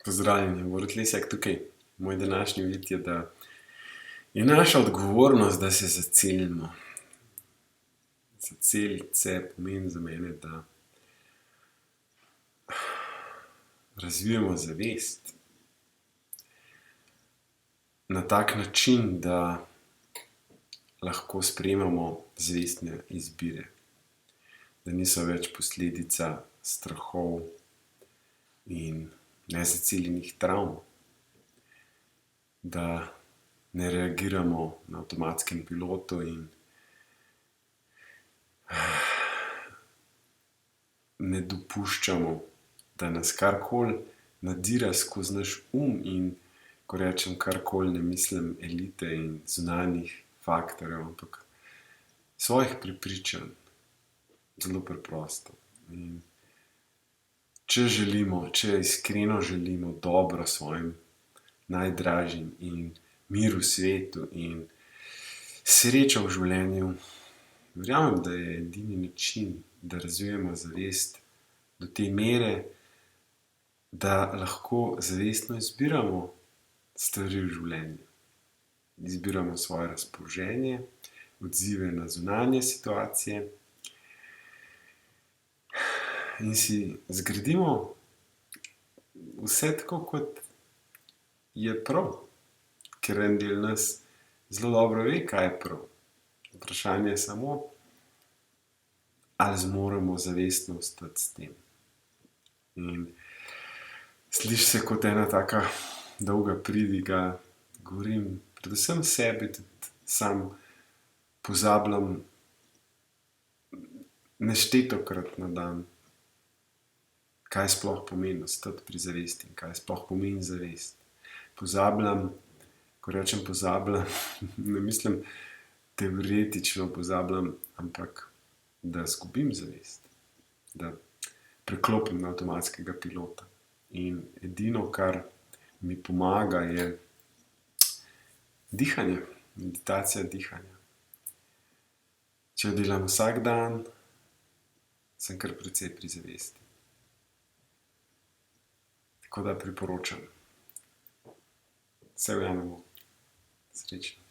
Pozdravljeni, Borut Lesjak tukaj. Moj današnji vid je, da je naša odgovornost, da se zacelimo. Zaceliti se pomeni za mene, da razvijemo zavest na tak način, da lahko sprejemamo zavestne izbire. Da niso več posledica strahov in nezaceljenih travm. Da ne reagiramo na avtomatskem pilotu in ne dopuščamo, da nas karkoli nadira skozi naš in ko rečem karkoli, ne mislim elite in zunanjih faktorjev, ampak svojih prepričanj. Zelo preprosto. In če iskreno želimo dobro svojim najdražjim in mir v svetu in srečo v življenju, verjamem, da je edini način, da razvijemo zavest do te mere, da lahko zavestno izbiramo stvari v življenju. Izbiramo svoje razpoloženje, odzive na zunanje situacije in si zgradimo vse tako, kot je prav, ker en del nas zelo dobro ve, kaj je prav. Vprašanje je samo, ali zmoremo zavestno ostati s tem. In sliši se kot ena taka dolga pridiga, govorim predvsem sebi, tudi sam pozabljam neštetokrat na dan, kaj sploh pomeni ostati pri zavesti in kaj sploh pomeni zavest. Pozabljam, ko rečem pozabljam, ne mislim teoretično pozabljam, ampak da izgubim zavest, da preklopim na avtomatskega pilota. In edino, kar mi pomaga, je dihanje, meditacija dihanja. Če jo delam vsak dan, sem kar precej pri zavesti. Tako da priporočam. Se ujamemo. Srečno.